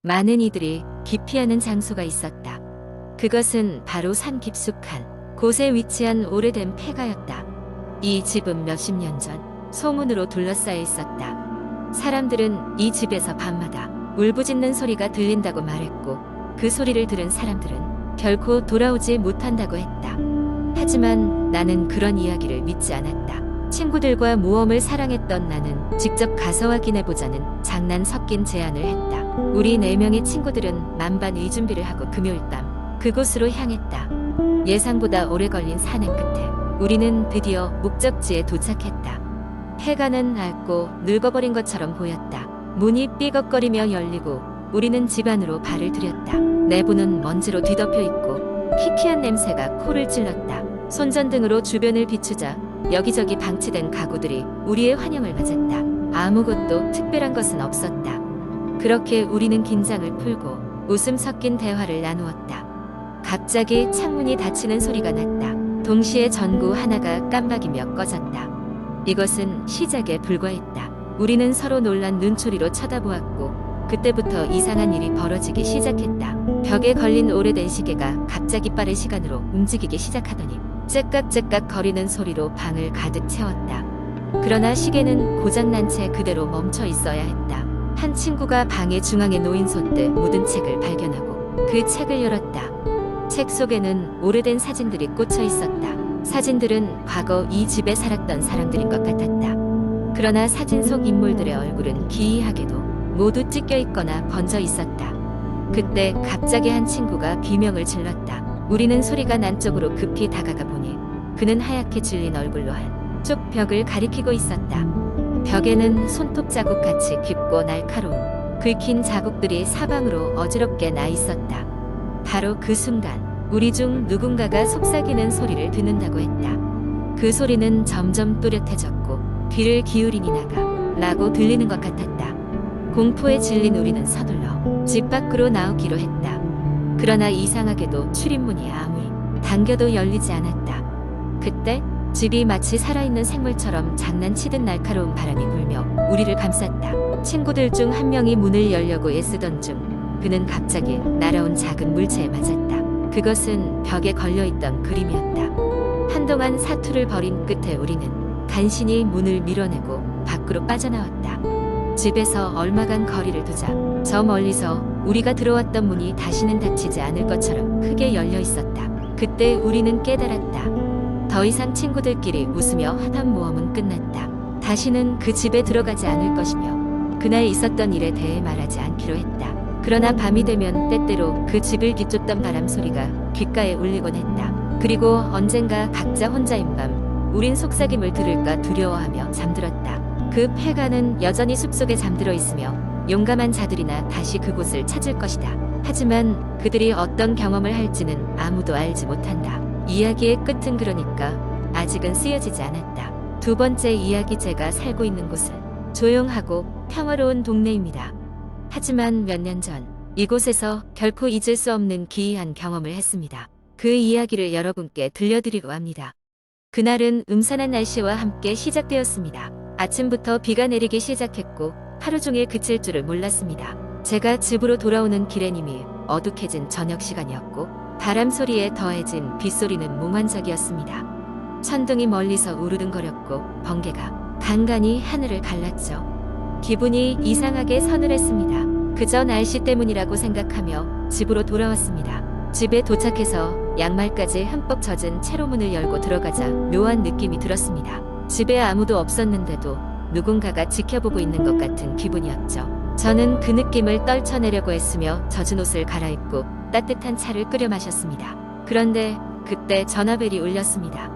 많은 이들이 기피하는 장소가 있었다. 그것은 바로 산 깊숙한 곳에 위치한 오래된 폐가였다. 이 집은 몇십 년 전 소문으로 둘러싸여 있었다. 사람들은 이 집에서 밤마다 울부짖는 소리가 들린다고 말했고, 그 소리를 들은 사람들은 결코 돌아오지 못한다고 했다. 하지만 나는 그런 이야기를 믿지 않았다. 친구들과 모험을 사랑했던 나는 직접 가서 확인해보자는 장난 섞인 제안을 했다. 우리 4명의 친구들은 만반의 준비를 하고 금요일 밤 그곳으로 향했다. 예상보다 오래 걸린 산행 끝에 우리는 드디어 목적지에 도착했다. 폐가는 낡고 늙어버린 것처럼 보였다. 문이 삐걱거리며 열리고 우리는 집 안으로 발을 들였다. 내부는 먼지로 뒤덮여 있고 희귀한 냄새가 코를 찔렀다. 손전등으로 주변을 비추자 여기저기 방치된 가구들이 우리의 환영을 맞았다. 아무것도 특별한 것은 없었다. 그렇게 우리는 긴장을 풀고 웃음 섞인 대화를 나누었다. 갑자기 창문이 닫히는 소리가 났다. 동시에 전구 하나가 깜박이며 꺼졌다. 이것은 시작에 불과했다. 우리는 서로 놀란 눈초리로 쳐다보았고 그때부터 이상한 일이 벌어지기 시작했다. 벽에 걸린 오래된 시계가 갑자기 빠른 시간으로 움직이기 시작하더니 째깍째깍 거리는 소리로 방을 가득 채웠다. 그러나 시계는 고장난 채 그대로 멈춰 있어야 했다. 한 친구가 방의 중앙에 놓인 손때 묻은 책을 발견하고 그 책을 열었다. 책 속에는 오래된 사진들이 꽂혀 있었다. 사진들은 과거 이 집에 살았던 사람들인 것 같았다. 그러나 사진 속 인물들의 얼굴은 기이하게도 모두 찢겨 있거나 번져 있었다. 그때 갑자기 한 친구가 비명을 질렀다. 우리는 소리가 난 쪽으로 급히 다가가 보니 그는 하얗게 질린 얼굴로 한쪽 벽을 가리키고 있었다. 벽에는 손톱 자국같이 깊고 날카로운 긁힌 자국들이 사방으로 어지럽게 나 있었다. 바로 그 순간 우리 중 누군가가 속삭이는 소리를 듣는다고 했다. 그 소리는 점점 또렷해졌고 귀를 기울이니 나가 라고 들리는 것 같았다. 공포에 질린 우리는 서둘러 집 밖으로 나오기로 했다. 그러나 이상하게도 출입문이 아무리 당겨도 열리지 않았다. 그때 집이 마치 살아있는 생물처럼 장난치듯 날카로운 바람이 불며 우리를 감쌌다. 친구들 중 한 명이 문을 열려고 애쓰던 중 그는 갑자기 날아온 작은 물체에 맞았다. 그것은 벽에 걸려있던 그림이었다. 한동안 사투를 벌인 끝에 우리는 간신히 문을 밀어내고 밖으로 빠져나왔다. 집에서 얼마간 거리를 두자 저 멀리서 우리가 들어왔던 문이 다시는 닫히지 않을 것처럼 크게 열려 있었다. 그때 우리는 깨달았다. 더 이상 친구들끼리 웃으며 하던 모험은 끝났다. 다시는 그 집에 들어가지 않을 것이며 그날 있었던 일에 대해 말하지 않기로 했다. 그러나 밤이 되면 때때로 그 집을 뒤쫓던 바람 소리가 귓가에 울리곤 했다. 그리고 언젠가 각자 혼자인 밤 우린 속삭임을 들을까 두려워하며 잠들었다. 그 폐가는 여전히 숲속에 잠들어 있으며 용감한 자들이나 다시 그곳을 찾을 것이다. 하지만 그들이 어떤 경험을 할지는 아무도 알지 못한다. 이야기의 끝은 그러니까 아직은 쓰여지지 않았다. 두 번째 이야기, 제가 살고 있는 곳은 조용하고 평화로운 동네입니다. 하지만 몇 년 전 이곳에서 결코 잊을 수 없는 기이한 경험을 했습니다. 그 이야기를 여러분께 들려드리고 합니다. 그날은 음산한 날씨와 함께 시작되었습니다. 아침부터 비가 내리기 시작했고 하루 종일 그칠 줄을 몰랐습니다. 제가 집으로 돌아오는 길엔 이미 어둑해진 저녁 시간이었고 바람 소리에 더해진 빗소리는 몽환적이었습니다. 천둥이 멀리서 우르릉거렸고 번개가 간간히 하늘을 갈랐죠. 기분이 이상하게 서늘했습니다. 그저 날씨 때문이라고 생각하며 집으로 돌아왔습니다. 집에 도착해서 양말까지 흠뻑 젖은 채로 문을 열고 들어가자 묘한 느낌이 들었습니다. 집에 아무도 없었는데도 누군가가 지켜보고 있는 것 같은 기분이었죠. 저는 그 느낌을 떨쳐내려고 했으며 젖은 옷을 갈아입고 따뜻한 차를 끓여 마셨습니다. 그런데 그때 전화벨이 울렸습니다.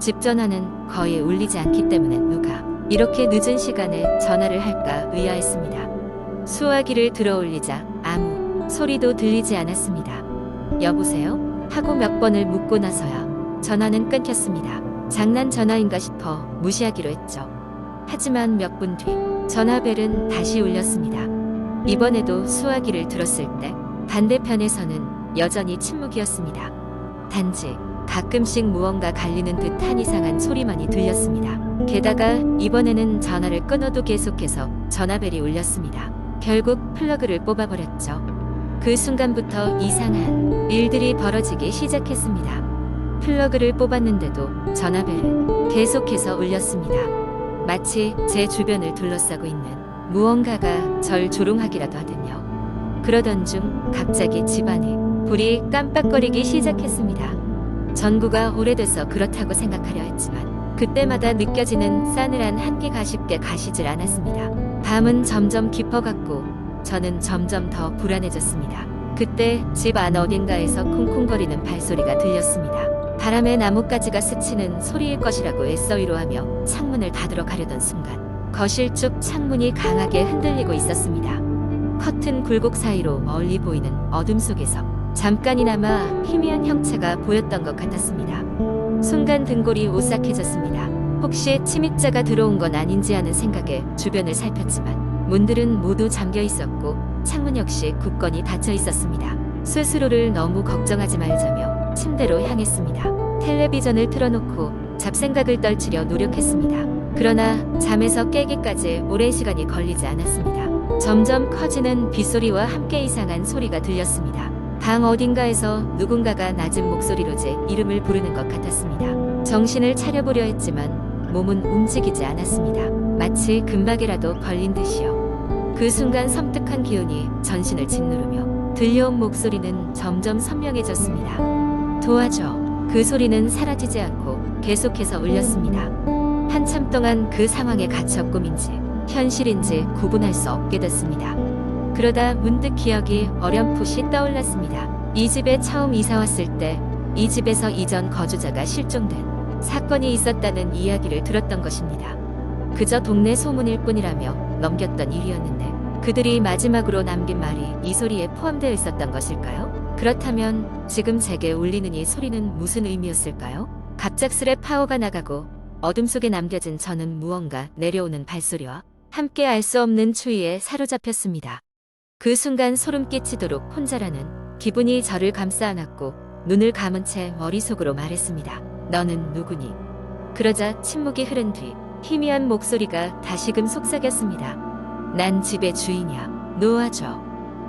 집 전화는 거의 울리지 않기 때문에 누가 이렇게 늦은 시간에 전화를 할까 의아했습니다. 수화기를 들어 올리자 아무 소리도 들리지 않았습니다. 여보세요? 하고 몇 번을 묻고 나서야 전화는 끊겼습니다. 장난 전화인가 싶어 무시하기로 했죠. 하지만 몇 분 뒤 전화벨은 다시 울렸습니다. 이번에도 수화기를 들었을 때 반대편에서는 여전히 침묵이었습니다. 단지 가끔씩 무언가 갈리는 듯한 이상한 소리만이 들렸습니다. 게다가 이번에는 전화를 끊어도 계속해서 전화벨이 울렸습니다. 결국 플러그를 뽑아버렸죠. 그 순간부터 이상한 일들이 벌어지기 시작했습니다. 플러그를 뽑았는데도 전화벨은 계속해서 울렸습니다. 마치 제 주변을 둘러싸고 있는 무언가가 절 조롱하기라도 하더군요. 그러던 중 갑자기 집안에 불이 깜빡거리기 시작했습니다. 전구가 오래돼서 그렇다고 생각하려 했지만 그때마다 느껴지는 싸늘한 한기가 쉽게 가시질 않았습니다. 밤은 점점 깊어갔고 저는 점점 더 불안해졌습니다. 그때 집 안 어딘가에서 쿵쿵거리는 발소리가 들렸습니다. 바람에 나뭇가지가 스치는 소리일 것이라고 애써 위로하며 창문을 닫으러 가려던 순간 거실 쪽 창문이 강하게 흔들리고 있었습니다. 커튼 굴곡 사이로 멀리 보이는 어둠 속에서 잠깐이나마 희미한 형체가 보였던 것 같았습니다. 순간 등골이 오싹해졌습니다. 혹시 침입자가 들어온 건 아닌지 하는 생각에 주변을 살폈지만 문들은 모두 잠겨 있었고 창문 역시 굳건히 닫혀 있었습니다. 스스로를 너무 걱정하지 말자며 침대로 향했습니다. 텔레비전을 틀어놓고 잡생각을 떨치려 노력했습니다. 그러나 잠에서 깨기까지 오랜 시간이 걸리지 않았습니다. 점점 커지는 빗소리와 함께 이상한 소리가 들렸습니다. 방 어딘가에서 누군가가 낮은 목소리로 제 이름을 부르는 것 같았습니다. 정신을 차려보려 했지만 몸은 움직이지 않았습니다. 마치 금박이라도 걸린 듯이요. 그 순간 섬뜩한 기운이 전신을 짓누르며 들려온 목소리는 점점 선명해졌습니다. 도와줘. 그 소리는 사라지지 않고 계속해서 울렸습니다. 한참 동안 그 상황에 갇혀 꿈인지 현실인지 구분할 수 없게 됐습니다. 그러다 문득 기억이 어렴풋이 떠올랐습니다. 이 집에 처음 이사 왔을 때 이 집에서 이전 거주자가 실종된 사건이 있었다는 이야기를 들었던 것입니다. 그저 동네 소문일 뿐이라며 넘겼던 일이었는데 그들이 마지막으로 남긴 말이 이 소리에 포함되어 있었던 것일까요? 그렇다면 지금 제게 울리는 이 소리는 무슨 의미였을까요? 갑작스레 파워가 나가고 어둠 속에 남겨진 저는 무언가 내려오는 발소리와 함께 알 수 없는 추위에 사로잡혔습니다. 그 순간 소름 끼치도록 혼자라는 기분이 저를 감싸 안았고 눈을 감은 채 머릿속으로 말했습니다. 너는 누구니? 그러자 침묵이 흐른 뒤 희미한 목소리가 다시금 속삭였습니다. 난 집의 주인이야. 놓아줘.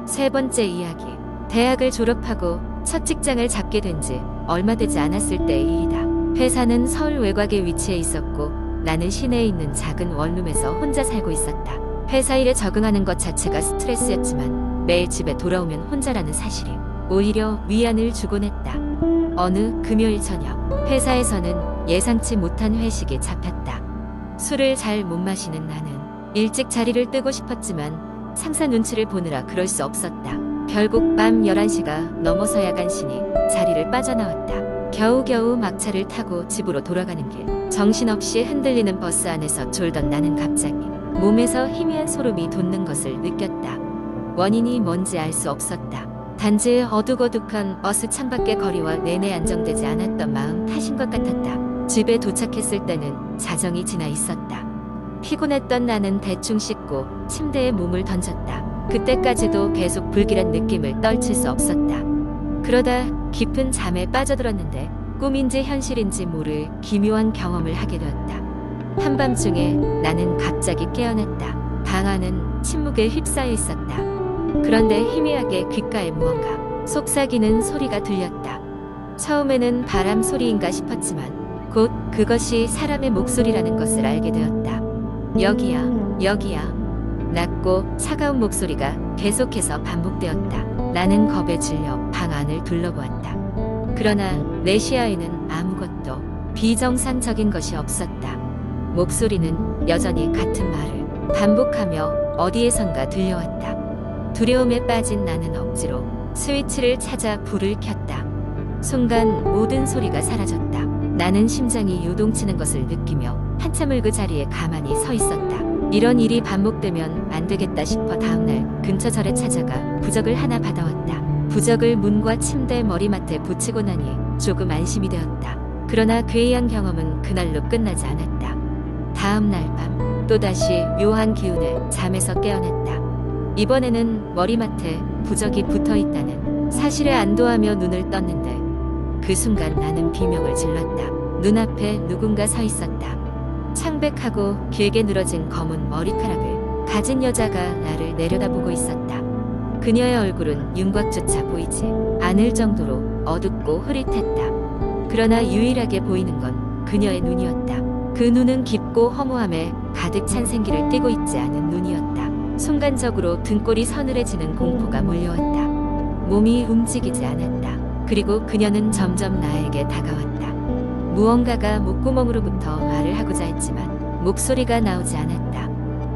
세 번째 이야기. 대학을 졸업하고 첫 직장을 잡게 된 지 얼마 되지 않았을 때의 일이다. 회사는 서울 외곽에 위치해 있었고 나는 시내에 있는 작은 원룸에서 혼자 살고 있었다. 회사 일에 적응하는 것 자체가 스트레스였지만 매일 집에 돌아오면 혼자라는 사실이 오히려 위안을 주곤 했다. 어느 금요일 저녁 회사에서는 예상치 못한 회식이 잡혔다. 술을 잘 못 마시는 나는 일찍 자리를 뜨고 싶었지만 상사 눈치를 보느라 그럴 수 없었다. 결국 밤 11시가 넘어서야 간신히 자리를 빠져나왔다. 겨우겨우 막차를 타고 집으로 돌아가는 길 정신없이 흔들리는 버스 안에서 졸던 나는 갑자기 몸에서 희미한 소름이 돋는 것을 느꼈다. 원인이 뭔지 알 수 없었다. 단지 어둑어둑한 버스 창밖의 거리와 내내 안정되지 않았던 마음 탓인 것 같았다. 집에 도착했을 때는 자정이 지나 있었다. 피곤했던 나는 대충 씻고 침대에 몸을 던졌다. 그때까지도 계속 불길한 느낌을 떨칠 수 없었다. 그러다 깊은 잠에 빠져들었는데 꿈인지 현실인지 모를 기묘한 경험을 하게 되었다. 한밤중에 나는 갑자기 깨어났다. 방 안은 침묵에 휩싸여 있었다. 그런데 희미하게 귓가에 무언가 속삭이는 소리가 들렸다. 처음에는 바람 소리인가 싶었지만 곧 그것이 사람의 목소리라는 것을 알게 되었다. 여기야, 여기야. 낮고 차가운 목소리가 계속해서 반복되었다. 나는 겁에 질려 방 안을 둘러보았다. 그러나 내 시야에는 아무것도 비정상적인 것이 없었다. 목소리는 여전히 같은 말을 반복하며 어디에선가 들려왔다. 두려움에 빠진 나는 억지로 스위치를 찾아 불을 켰다. 순간 모든 소리가 사라졌다. 나는 심장이 요동치는 것을 느끼며 한참을 그 자리에 가만히 서 있었다. 이런 일이 반복되면 안 되겠다 싶어 다음날 근처 절에 찾아가 부적을 하나 받아왔다. 부적을 문과 침대 머리맡에 붙이고 나니 조금 안심이 되었다. 그러나 괴이한 경험은 그날로 끝나지 않았다. 다음날 밤 또다시 묘한 기운에 잠에서 깨어났다. 이번에는 머리맡에 부적이 붙어있다는 사실에 안도하며 눈을 떴는데 그 순간 나는 비명을 질렀다. 눈앞에 누군가 서 있었다. 창백하고 길게 늘어진 검은 머리카락을 가진 여자가 나를 내려다보고 있었다. 그녀의 얼굴은 윤곽조차 보이지 않을 정도로 어둡고 흐릿했다. 그러나 유일하게 보이는 건 그녀의 눈이었다. 그 눈은 깊고 허무함에 가득 찬 생기를 띠고 있지 않은 눈이었다. 순간적으로 등골이 서늘해지는 공포가 몰려왔다. 몸이 움직이지 않았다. 그리고 그녀는 점점 나에게 다가왔다. 무언가가 목구멍으로부터 말을 하고자 했지만 목소리가 나오지 않았다.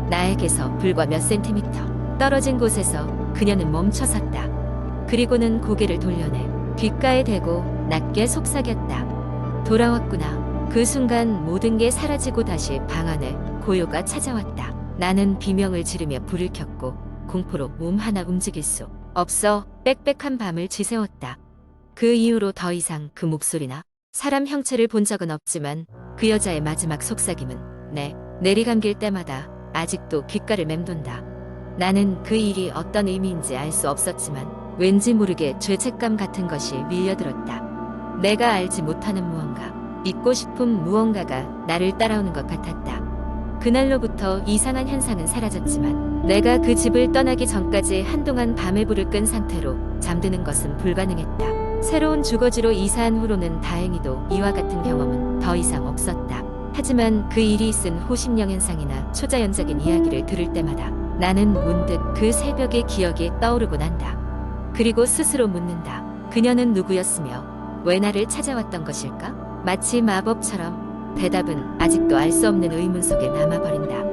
나에게서 불과 몇 센티미터 떨어진 곳에서 그녀는 멈춰섰다. 그리고는 고개를 돌려내 귓가에 대고 낮게 속삭였다. 돌아왔구나. 그 순간 모든 게 사라지고 다시 방 안에 고요가 찾아왔다. 나는 비명을 지르며 불을 켰고 공포로 몸 하나 움직일 수 없어 빽빽한 밤을 지새웠다. 그 이후로 더 이상 그 목소리나 사람 형체를 본 적은 없지만 그 여자의 마지막 속삭임은 내리감길 때마다 아직도 귓가를 맴돈다. 나는 그 일이 어떤 의미인지 알 수 없었지만 왠지 모르게 죄책감 같은 것이 밀려들었다. 내가 알지 못하는 무언가, 잊고 싶은 무언가가 나를 따라오는 것 같았다. 그날로부터 이상한 현상은 사라졌지만 내가 그 집을 떠나기 전까지 한동안 밤에 불을 끈 상태로 잠드는 것은 불가능했다. 새로운 주거지로 이사한 후로는 다행히도 이와 같은 경험은 더 이상 없었다. 하지만 그 일이 있은 호심령 현상이나 초자연적인 이야기를 들을 때마다 나는 문득 그 새벽의 기억이 떠오르곤 한다. 그리고 스스로 묻는다. 그녀는 누구였으며 왜 나를 찾아왔던 것일까? 마치 마법처럼 대답은 아직도 알 수 없는 의문 속에 남아버린다.